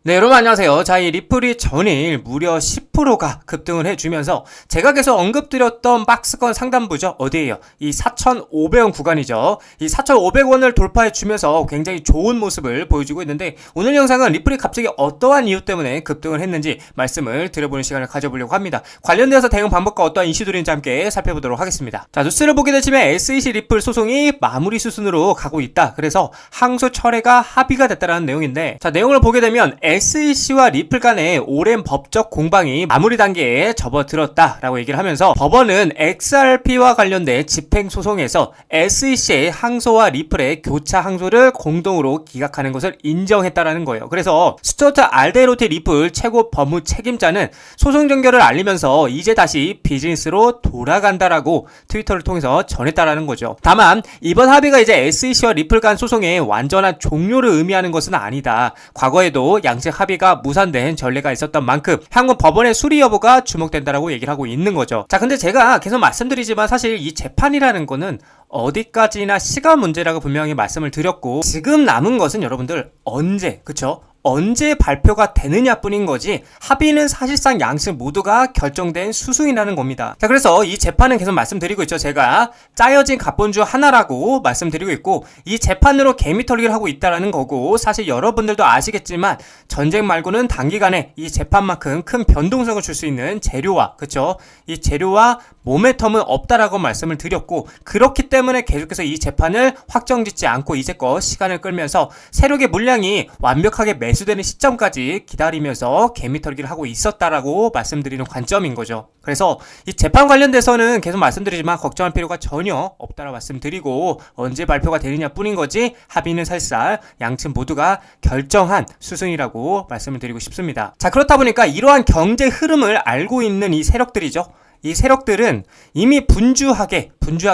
네, 여러분 안녕하세요. 자, 이 리플이 전일 무려 10%가 급등을 해주면서 제가 계속 언급드렸던 박스권 상단부죠. 어디에요? 이 4,500원 구간이죠. 이 4,500원을 돌파해주면서 굉장히 좋은 모습을 보여주고 있는데 오늘 영상은 리플이 갑자기 어떠한 이유 때문에 급등을 했는지 말씀을 드려보는 시간을 가져보려고 합니다. 관련되어서 대응 방법과 어떠한 이슈들인지 함께 살펴보도록 하겠습니다. 자, 뉴스를 보게 되시면 SEC 리플 소송이 마무리 수순으로 가고 있다. 그래서 항소 철회가 합의가 됐다는 내용인데, 자, 내용을 보게 되면 SEC와 리플 간의 오랜 법적 공방이 마무리 단계에 접어들었다라고 얘기를 하면서 법원은 XRP와 관련된 집행소송에서 SEC의 항소와 리플의 교차 항소를 공동으로 기각하는 것을 인정했다라는 거예요. 그래서 스튜어트 알데로티 리플 최고 법무 책임자는 소송 종결을 알리면서 이제 다시 비즈니스로 돌아간다라고 트위터를 통해서 전했다라는 거죠. 다만 이번 합의가 이제 SEC와 리플 간 소송의 완전한 종료를 의미하는 것은 아니다. 과거에도 양측 합의가 무산된 전례가 있었던 만큼 향후 법원의 수리 여부가 주목된다라고 얘기를 하고 있는 거죠. 자, 근데 제가 계속 말씀드리지만 사실 이 재판이라는 거는 어디까지나 시간 문제라고 분명히 말씀을 드렸고, 지금 남은 것은 여러분들 언제, 그쵸? 언제 발표가 되느냐 뿐인 거지 합의는 사실상 양측 모두가 결정된 수순이라는 겁니다. 자, 그래서 이 재판은 계속 말씀드리고 있죠. 제가 짜여진 각본 중 하나라고 말씀드리고 있고, 이 재판으로 개미털기를 하고 있다라는 거고, 사실 여러분들도 아시겠지만 전쟁 말고는 단기간에 이 재판만큼 큰 변동성을 줄 수 있는 재료와, 그쵸? 이 재료와 모멘텀은 없다라고 말씀을 드렸고, 그렇기 때문에 계속해서 이 재판을 확정짓지 않고 이제껏 시간을 끌면서 세력의 물량이 완벽하게 매수되는 시점까지 기다리면서 개미털기를 하고 있었다라고 말씀드리는 관점인 거죠. 그래서 이 재판 관련돼서는 계속 말씀드리지만 걱정할 필요가 전혀 없다라고 말씀드리고, 언제 발표가 되느냐 뿐인 거지 합의는 사실상 양측 모두가 결정한 수순이라고 말씀을 드리고 싶습니다. 자, 그렇다 보니까 이러한 경제 흐름을 알고 있는 이 세력들이죠. 이 세력들은 이미 분주하게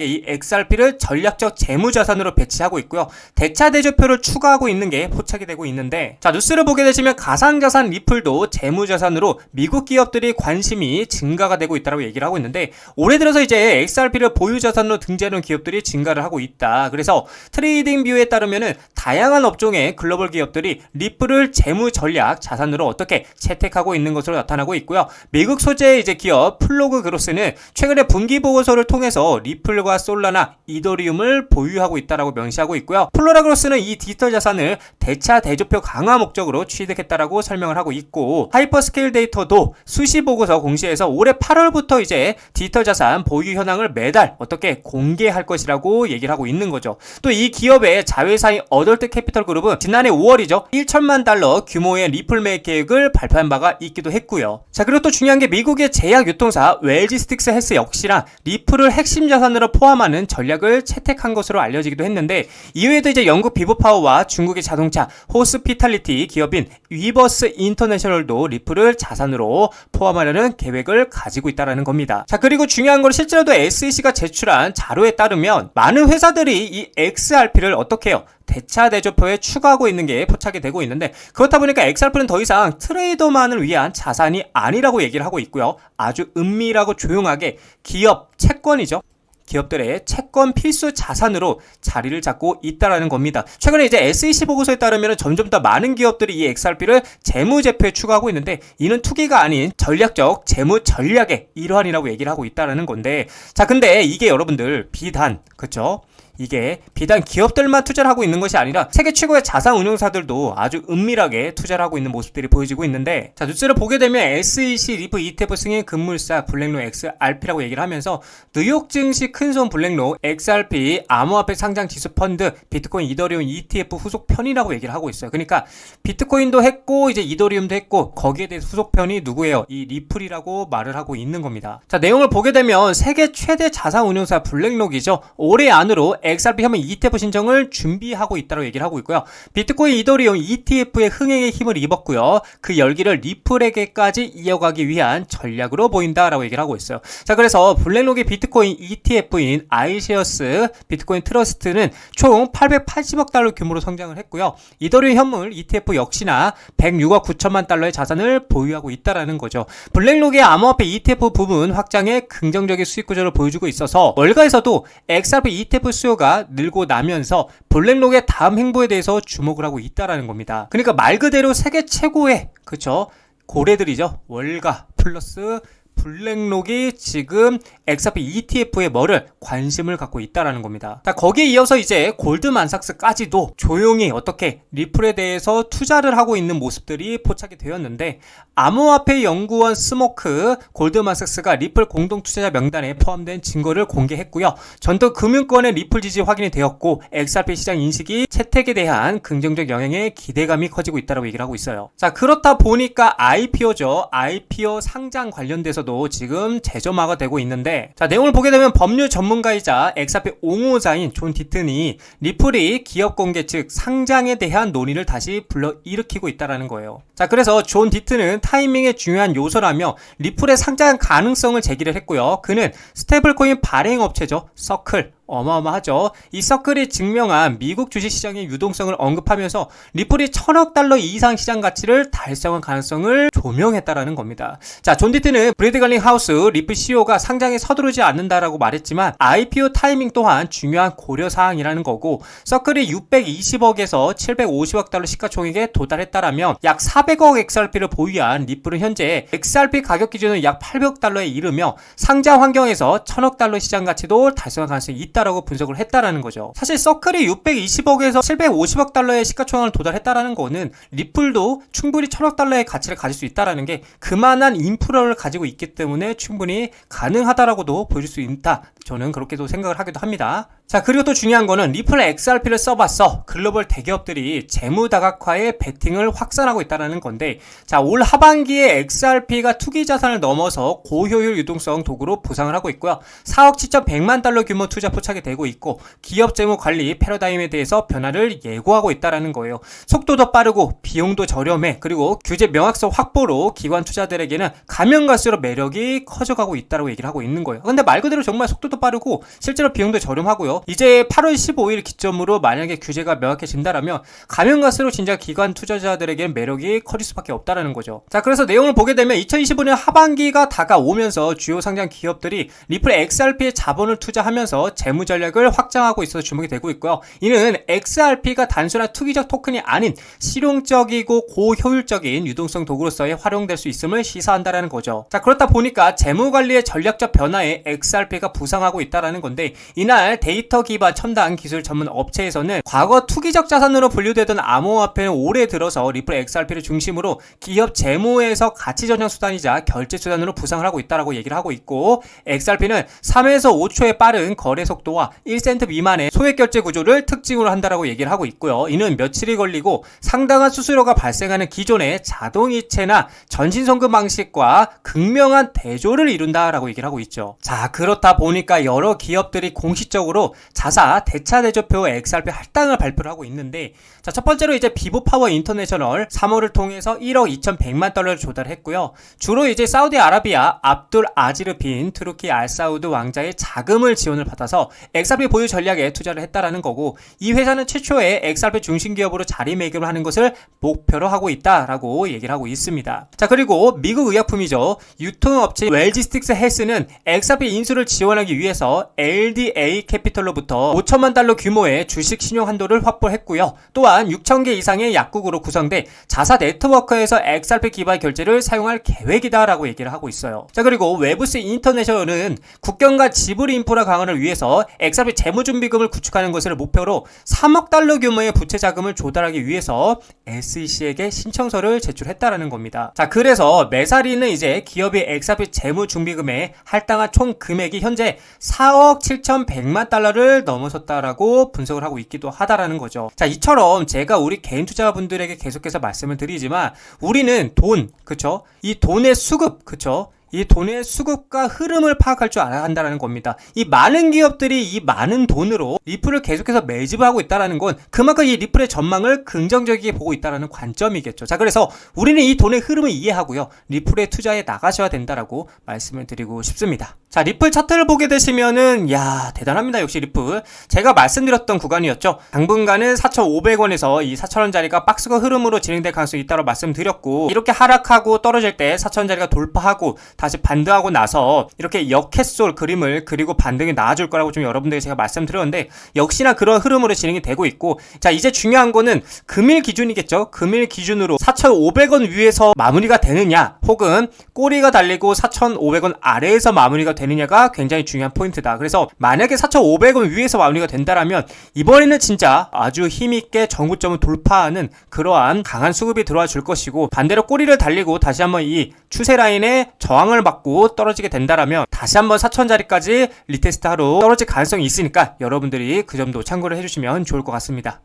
이 XRP를 전략적 재무자산으로 배치하고 있고요. 대차 대조표를 추가하고 있는 게 포착이 되고 있는데, 자, 뉴스를 보게 되시면 가상자산 리플도 재무자산으로 미국 기업들이 관심이 증가가 되고 있다고 얘기를 하고 있는데, 올해 들어서 이제 XRP를 보유자산으로 등재하는 기업들이 증가를 하고 있다. 그래서 트레이딩 뷰에 따르면은 다양한 업종의 글로벌 기업들이 리플을 재무 전략 자산으로 어떻게 채택하고 있는 것으로 나타나고 있고요. 미국 소재의 이제 기업 플로그 그로스는 최근에 분기 보고서를 통해서 리플과 솔라나 이더리움을 보유하고 있다라고 명시하고 있고요. 플로라 그로스는 이 디지털 자산을 대차 대조표 강화 목적으로 취득했다라고 설명을 하고 있고, 하이퍼스케일 데이터도 수시 보고서 공시에서 올해 8월부터 이제 디지털 자산 보유 현황을 매달 어떻게 공개할 것이라고 얘기를 하고 있는 거죠. 또 이 기업의 자회사인 어덜트 캐피털 그룹은 지난해 5월이죠. 1천만 달러 규모의 리플 매입 계획을 발표한 바가 있기도 했고요. 자, 그리고 또 중요한 게 미국의 제약 유통사 웰지스틱스 헬스 역시나 리플을 핵심 자산으로 포함하는 전략을 채택한 것으로 알려지기도 했는데, 이외에도 이제 영국 비보파워와 중국의 자동차 호스피탈리티 기업인 위버스 인터내셔널도 리플을 자산으로 포함하려는 계획을 가지고 있다는 겁니다. 자, 그리고 중요한 건 실제로도 SEC가 제출한 자료에 따르면 많은 회사들이 이 XRP를 어떻게 해요? 대차 대조표에 추가하고 있는 게 포착이 되고 있는데, 그렇다 보니까 XRP는 더 이상 트레이더만을 위한 자산이 아니라고 얘기를 하고 있고요. 아주 은밀하고 조용하게 기업 채권이죠. 기업들의 채권 필수 자산으로 자리를 잡고 있다라는 겁니다. 최근에 이제 SEC 보고서에 따르면 점점 더 많은 기업들이 이 XRP를 재무제표에 추가하고 있는데, 이는 투기가 아닌 전략적 재무 전략의 일환이라고 얘기를 하고 있다라는 건데, 자, 근데 이게 여러분들 비단, 그쵸? 이게 비단 기업들만 투자를 하고 있는 것이 아니라 세계 최고의 자산 운용사들도 아주 은밀하게 투자를 하고 있는 모습들이 보여지고 있는데, 자, 뉴스를 보게 되면 SEC 리플 ETF 승인 금물사 블랙록 XRP라고 얘기를 하면서 뉴욕 증시 큰손 블랙록 XRP 암호화폐 상장 지수 펀드 비트코인 이더리움 ETF 후속 편이라고 얘기를 하고 있어요. 그러니까 비트코인도 했고 이제 이더리움도 했고 거기에 대해서 후속 편이 누구예요? 이 리플이라고 말을 하고 있는 겁니다. 자, 내용을 보게 되면 세계 최대 자산 운용사 블랙록이죠. 올해 안으로 XRP 혐의 ETF 신청을 준비하고 있다고 얘기를 하고 있고요. 비트코인 이더리움 ETF의 흥행에 힘을 입었고요. 그 열기를 리플에게까지 이어가기 위한 전략으로 보인다라고 얘기를 하고 있어요. 자, 그래서 블랙록의 비트코인 ETF인 아이시어스 비트코인 트러스트는 총 880억 달러 규모로 성장을 했고요. 이더리움 현물 ETF 역시나 106억 9천만 달러의 자산을 보유하고 있다라는 거죠. 블랙록의 암호화폐 ETF 부분 확장에 긍정적인 수익 구조를 보여주고 있어서 월가에서도 XRP ETF 수요 수요가 늘고 나면서 블랙록의 다음 행보에 대해서 주목을 하고 있다라는 겁니다. 그러니까 말 그대로 세계 최고의 그쵸 고래들이죠. 월가 플러스 블랙록이 지금 XRP ETF에 뭐를 관심을 갖고 있다라는 겁니다. 자, 거기에 이어서 이제 골드만삭스까지도 조용히 어떻게 리플에 대해서 투자를 하고 있는 모습들이 포착이 되었는데, 암호화폐 연구원 스모크 골드만삭스가 리플 공동투자자 명단에 포함된 증거를 공개했고요. 전통금융권의 리플 지지 확인이 되었고, XRP 시장 인식이 채택에 대한 긍정적 영향에 기대감이 커지고 있다고 얘기를 하고 있어요. 자, 그렇다 보니까 IPO죠. IPO 상장 관련돼서도 지금 재점화가 되고 있는데, 자, 내용을 보게 되면 법률 전문가이자 XRP 옹호자인 존 디튼이 리플이 기업 공개 즉 상장에 대한 논의를 다시 불러일으키고 있다는 거예요. 자, 그래서 존 디튼은 타이밍의 중요한 요소라며 리플의 상장 가능성을 제기를 했고요. 그는 스테이블코인 발행 업체죠. 서클, 어마어마하죠. 이 서클이 증명한 미국 주식시장의 유동성을 언급하면서 리플이 1000억 달러 이상 시장 가치를 달성할 가능성을 조명했다라는 겁니다. 자, 존 디튼은 브래드 갈링 하우스 리플 CEO가 상장에 서두르지 않는다라고 말했지만 IPO 타이밍 또한 중요한 고려사항이라는 거고, 서클이 620억에서 750억 달러 시가총액에 도달했다라면 약 400억 XRP를 보유한 리플은 현재 XRP 가격 기준은 약 800억 달러에 이르며 상장 환경에서 1000억 달러 시장 가치도 달성할 가능성이 있다라고 분석을 했다라는 거죠. 사실 서클이 620억에서 750억 달러의 시가총액을 도달했다라는 거는 리플도 충분히 1000억 달러의 가치를 가질 수 있다라는 게 그만한 인프라를 가지고 있기 때문에 충분히 가능하다라고도 보여줄 수 있다. 저는 그렇게도 생각을 하기도 합니다. 자, 그리고 또 중요한 거는 리플 XRP를 써봤어 글로벌 대기업들이 재무 다각화에 베팅을 확산하고 있다는 건데, 자, 올 하반기에 XRP가 투기 자산을 넘어서 고효율 유동성 도구로 부상을 하고 있고요. 4억 7,100만 달러 규모 투자 포착이 되고 있고, 기업 재무 관리 패러다임에 대해서 변화를 예고하고 있다는 거예요. 속도도 빠르고 비용도 저렴해, 그리고 규제 명확성 확보로 기관 투자들에게는 가면 갈수록 매력이 커져가고 있다고 얘기를 하고 있는 거예요. 근데 말 그대로 정말 속도도 빠르고 실제로 비용도 저렴하고요. 이제 8월 15일 기점으로 만약에 규제가 명확해진다라면 가면 갈수록 진짜 기관 투자자들에게는 매력이 커질 수밖에 없다라는 거죠. 자, 그래서 내용을 보게 되면 2025년 하반기가 다가오면서 주요 상장 기업들이 리플 XRP에 자본을 투자하면서 재무 전략을 확장하고 있어서 주목이 되고 있고요. 이는 XRP가 단순한 투기적 토큰이 아닌 실용적이고 고효율적인 유동성 도구로서의 활용될 수 있음을 시사한다라는 거죠. 자, 그렇다 보니까 재무 관리의 전략적 변화에 XRP가 부상하고 있다라는 건데, 이날 데이터 기반 첨단 기술 전문 업체에서는 과거 투기적 자산으로 분류되던 암호화폐는 올해 들어서 리플 XRP를 중심으로 기업 재무에서 가치 전환 수단이자 결제 수단으로 부상을 하고 있다라고 얘기를 하고 있고, XRP는 3에서 5초의 빠른 거래 속도와 1센트 미만의 소액 결제 구조를 특징으로 한다라고 얘기를 하고 있고요. 이는 며칠이 걸리고 상당한 수수료가 발생하는 기존의 자동이체나 전신송금 방식과 극명한 대조를 이룬다라고 얘기를 하고 있죠. 자, 그렇다 보니까 여러 기업들이 공식적으로 자사 대차 대조표 XRP 할당을 발표를 하고 있는데, 자, 첫 번째로 이제 비보파워 인터내셔널 3월을 통해서 1억 2,100만 달러를 조달했고요. 주로 이제 사우디아라비아 압둘 아지르 빈 투르키 알사우드 왕자의 자금을 지원을 받아서 XRP 보유 전략에 투자를 했다라는 거고, 이 회사는 최초의 XRP 중심 기업으로 자리매김을 하는 것을 목표로 하고 있다라고 얘기를 하고 있습니다. 자, 그리고 미국 의약품이죠. 유통업체 웰지스틱스 헬스는 XRP 인수를 지원하기 위해서 LDA 캐피털로부터 5천만 달러 규모의 주식 신용 한도를 확보했고요. 또한 6,000개 이상의 약국으로 구성돼 자사 네트워크에서 XRP 기반 결제를 사용할 계획이다라고 얘기를 하고 있어요. 자, 그리고 웨브스 인터내셔널은 국경과 지불 인프라 강화를 위해서 XRP 재무준비금을 구축하는 것을 목표로 3억 달러 규모의 부채 자금을 조달하기 위해서 SEC에게 신청서를 제출했다라는 겁니다. 자, 그래서 메사리는 이제 기업이 XRP 재무준비금에 할당한 총 금액이 현재 4억 7,100만 달러를 넘어섰다라고 분석을 하고 있기도 하다라는 거죠. 자, 이처럼 제가 우리 개인 투자분들에게 계속해서 말씀을 드리지만, 우리는 돈, 그쵸? 이 돈의 수급, 그쵸? 이 돈의 수급과 흐름을 파악할 줄 알아야 한다는 겁니다. 이 많은 기업들이 이 많은 돈으로 리플을 계속해서 매집을 하고 있다는 건 그만큼 이 리플의 전망을 긍정적이게 보고 있다는 관점이겠죠. 자, 그래서 우리는 이 돈의 흐름을 이해하고요, 리플에 투자해 나가셔야 된다라고 말씀을 드리고 싶습니다. 자, 리플 차트를 보게 되시면은, 야, 대단합니다. 역시 리플. 제가 말씀드렸던 구간이었죠. 당분간은 4,500원에서 이 4,000원짜리가 박스권 흐름으로 진행될 가능성이 있다고 말씀드렸고, 이렇게 하락하고 떨어질 때 4,000원짜리가 돌파하고 다시 반등하고 나서 이렇게 역햇솔 그림을 그리고 반등이 나와줄 거라고 좀 여러분들에게 제가 말씀드렸는데, 역시나 그런 흐름으로 진행이 되고 있고, 자 이제 중요한 거는 금일 기준이겠죠. 금일 기준으로 4,500원 위에서 마무리가 되느냐, 혹은 꼬리가 달리고 4,500원 아래에서 마무리가 되느냐가 굉장히 중요한 포인트다. 그래서 만약에 4,500원 위에서 마무리가 된다라면 이번에는 진짜 아주 힘있게 정구점을 돌파하는 그러한 강한 수급이 들어와 줄 것이고, 반대로 꼬리를 달리고 다시 한번 이 추세 라인에 저항을 받고 떨어지게 된다라면 다시 한번 4,000자리까지 리테스트하러 떨어질 가능성이 있으니까 여러분들이 그 점도 참고를 해주시면 좋을 것 같습니다.